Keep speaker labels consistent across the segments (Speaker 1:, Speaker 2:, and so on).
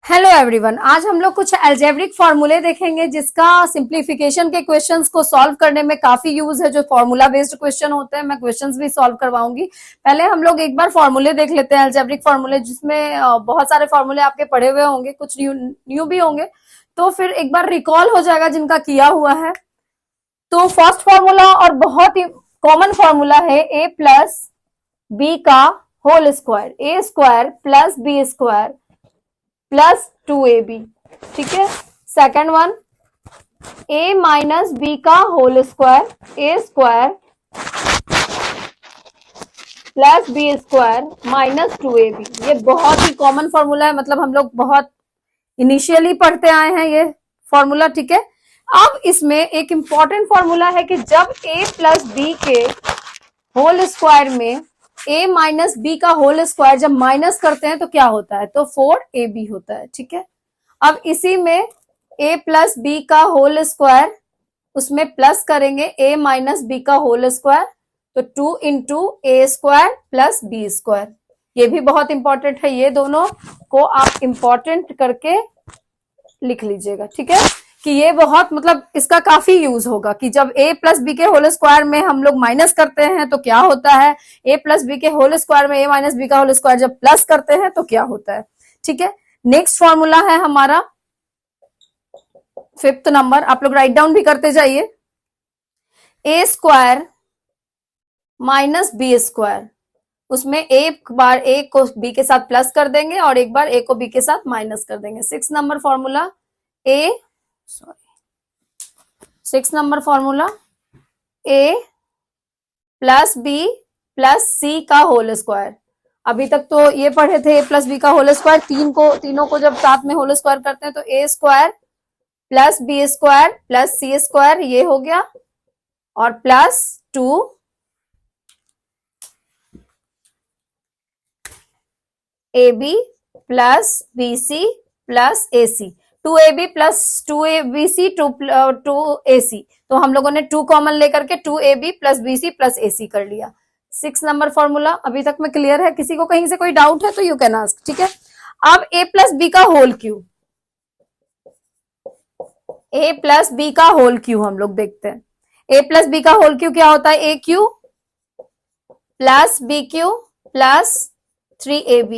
Speaker 1: Hello everyone, आज हम लोग कुछ अलजेब्रिक फॉर्मूले देखेंगे जिसका सिंप्लीफिकेशन के क्वेश्चंस को सॉल्व करने में काफी यूज है। जो फॉर्मूला बेस्ड क्वेश्चन होते हैं, मैं क्वेश्चंस भी सॉल्व करवाऊंगी। पहले हम लोग एक बार फॉर्मूले देख लेते हैं, अलजेब्रिक फॉर्मूले, जिसमें बहुत सारे फॉर्मूले आपके पढ़े हुए होंगे, कुछ न्यू भी होंगे, तो फिर एक बार रिकॉल हो जाएगा जिनका किया हुआ है। तो फर्स्ट फॉर्मूला और बहुत ही कॉमन फॉर्मूला है ए प्लस बी का whole square, A square plus B square plus 2ab। ठीक है। Second one, a minus B का whole square, A square plus B square minus 2ab। ये बहुत ही कॉमन फॉर्मूला है, मतलब हम लोग बहुत इनिशियली पढ़ते आए हैं ये फॉर्मूला। ठीक है। अब इसमें एक इंपॉर्टेंट फॉर्मूला है कि जब a प्लस बी के होल स्क्वायर में a माइनस बी का होल स्क्वायर जब माइनस करते हैं तो क्या होता है, तो 4ab होता है। ठीक है। अब इसी में a प्लस बी का होल स्क्वायर, उसमें प्लस करेंगे a माइनस बी का होल स्क्वायर, तो 2 इंटू ए स्क्वायर प्लस बी स्क्वायर। ये भी बहुत इंपॉर्टेंट है, ये दोनों को आप इंपॉर्टेंट करके लिख लीजिएगा। ठीक है, कि ये बहुत मतलब इसका काफी यूज होगा कि जब a प्लस बी के होल स्क्वायर में हम लोग माइनस करते हैं तो क्या होता है, a प्लस बी के होल स्क्वायर में a माइनस बी का होल स्क्वायर जब प्लस करते हैं तो क्या होता है। ठीक है। नेक्स्ट फॉर्मूला है हमारा फिफ्थ नंबर, आप लोग राइट डाउन भी करते जाइए। ए स्क्वायर माइनस बी स्क्वायर, उसमें एक बार ए को बी के साथ प्लस कर देंगे और एक बार ए को बी के साथ माइनस कर देंगे। Six number formula six number formula A plus B plus सी का होल स्क्वायर। अभी तक तो ये पढ़े थे ए प्लस बी का होल स्क्वायर, तीनों को जब साथ में होल स्क्वायर करते हैं तो A square plus B square plus C square, ये हो गया, और plus 2 A B plus B C plus A C, 2ab plus 2abc 2ac, तो हम लोगों ने 2 कॉमन लेकर के 2ab plus bc plus ac कर लिया। 6 नंबर फॉर्मूला अभी तक में क्लियर है? किसी को कहीं से कोई डाउट है तो यू कैन आस्क। ठीक है। अब a प्लस बी का whole cube, a plus B का होल क्यूब हम लोग देखते हैं। a प्लस बी का होल क्यूब क्या होता है, a cube plus B cube plus 3ab,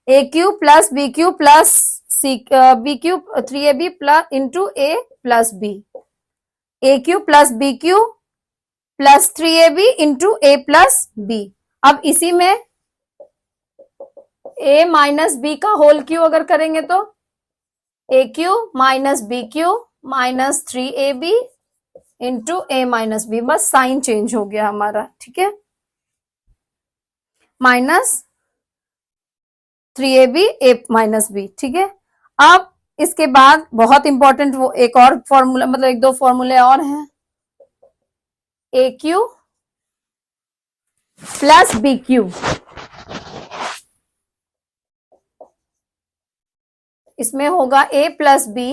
Speaker 1: a cube plus B cube plus B cube 3ab plus into A plus B, A cube plus B cube plus 3ab into A plus B. अब इसी में a minus B का whole cube अगर करेंगे तो A cube minus B cube minus 3ab into A minus B, बस sign change हो गया हमारा। ठीक है, माइनस 3ab ए माइनस बी। ठीक है। अब इसके बाद बहुत इंपॉर्टेंट वो एक और फॉर्मूला, मतलब एक दो फॉर्मूले और हैं, A cube plus B cube, इसमें होगा ए प्लस बी,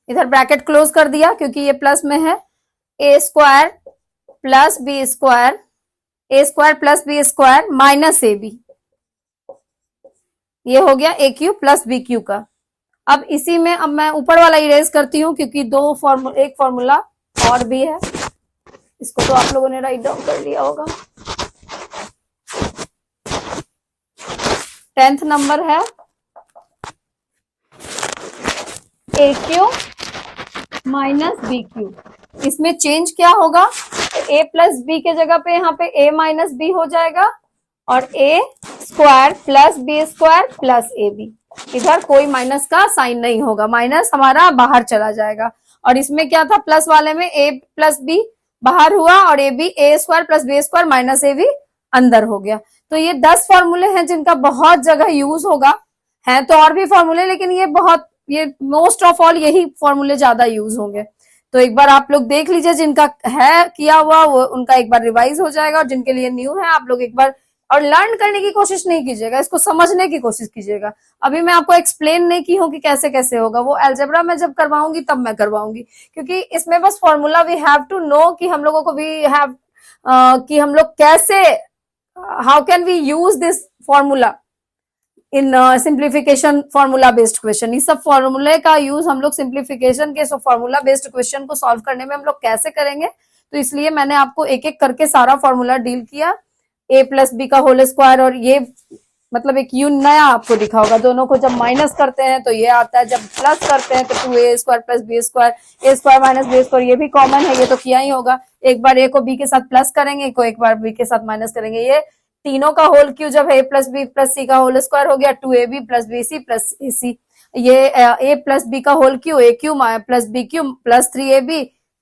Speaker 1: इधर ब्रैकेट क्लोज कर दिया क्योंकि ये प्लस में है, A square plus B square, A square plus B square minus A B, ये हो गया A cube plus B cube का। अब इसी में अब मैं ऊपर वाला इरेज करती हूँ क्योंकि एक फॉर्मूला और भी है, इसको तो आप लोगों ने राइट डाउन कर लिया होगा। 10th नंबर है ए क्यू माइनस बी क्यू, इसमें चेंज क्या होगा, ए प्लस बी के जगह पे यहाँ पे ए माइनस बी हो जाएगा और A square plus B square plus A B, इधर कोई माइनस का साइन नहीं होगा, माइनस हमारा बाहर चला जाएगा। और इसमें क्या था, प्लस वाले में ए प्लस बी बाहर हुआ और A B, A square plus B square minus A B अंदर हो गया। तो ये 10 फॉर्मूले हैं जिनका बहुत जगह यूज होगा, हैं तो और भी फॉर्मूले, लेकिन ये मोस्ट ऑफ ऑल यही फॉर्मूले ज्यादा यूज होंगे। तो एक बार आप लोग देख लीजिए, जिनका है किया हुआ वो उनका एक बार रिवाइज हो जाएगा, और जिनके लिए न्यू है आप लोग एक बार और लर्न करने की कोशिश नहीं कीजिएगा, इसको समझने की कोशिश कीजिएगा। अभी मैं आपको एक्सप्लेन नहीं की हूँ कि कैसे कैसे होगा, वो अलजेब्रा में जब करवाऊंगी तब मैं करवाऊंगी, क्योंकि इसमें बस formula we have to know कि हम लोगों को वी हैव कि हम लोग कैसे, how can we use this formula in simplification formula based question. इस सब फॉर्मूले का यूज हम लोग सिंप्लीफिकेशन के फॉर्मूला बेस्ड क्वेश्चन को सॉल्व करने में हम लोग कैसे करेंगे, तो इसलिए मैंने आपको एक एक करके सारा फॉर्मूला डील किया। a प्लस बी का होल स्क्वायर, और ये मतलब एक यू नया आपको दिखा होगा, दोनों को जब माइनस करते हैं तो ये आता है, जब प्लस करते हैं तो 2a square plus B square, a square minus B square, ये भी कॉमन है, ये तो किया ही होगा। एक बार a को b के साथ प्लस करेंगे, एक बार b के साथ माइनस करेंगे। ये तीनों का होल क्यू जब a प्लस बी प्लस सी का होल स्क्वायर हो गया 2ab plus B C plus ए सी। ये a प्लस बी का whole cube a cube plus B cube plus 3ab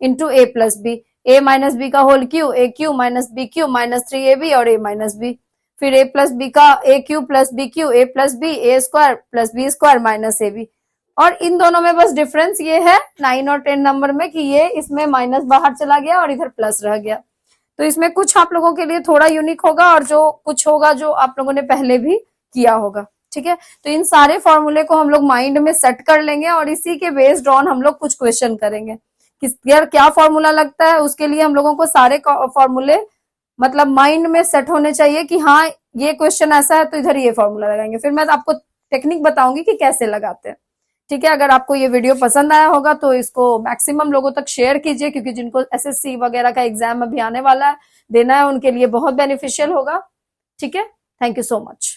Speaker 1: into a plus B, a minus B का whole cube a cube minus b cube minus 3ab और a minus b, फिर a plus B का a cube plus B cube a plus B a square plus B square minus A B. और इन दोनों में बस difference ये है 9 और 10 नंबर में कि ये इसमें माइनस बाहर चला गया और इधर प्लस रह गया। तो इसमें कुछ आप लोगों के लिए थोड़ा यूनिक होगा और जो कुछ होगा जो आप लोगों ने पहले भी किया होगा। ठीक है, तो इन सारे फॉर्मूले को हम लोग माइंड में सेट कर लेंगे और इसी के बेस्ड ऑन हम लोग कुछ क्वेश्चन करेंगे। किस यार क्या फॉर्मूला लगता है, उसके लिए हम लोगों को सारे फॉर्मूले मतलब माइंड में सेट होने चाहिए कि हाँ ये क्वेश्चन ऐसा है तो इधर ये फॉर्मूला लगाएंगे। फिर मैं आपको टेक्निक बताऊंगी कि कैसे लगाते हैं। ठीक है, अगर आपको ये वीडियो पसंद आया होगा तो इसको मैक्सिमम लोगों तक शेयर कीजिए, क्योंकि जिनको एसएससी वगैरह का एग्जाम अभी आने वाला है, देना है, उनके लिए बहुत बेनिफिशियल होगा। ठीक है, थैंक यू सो मच।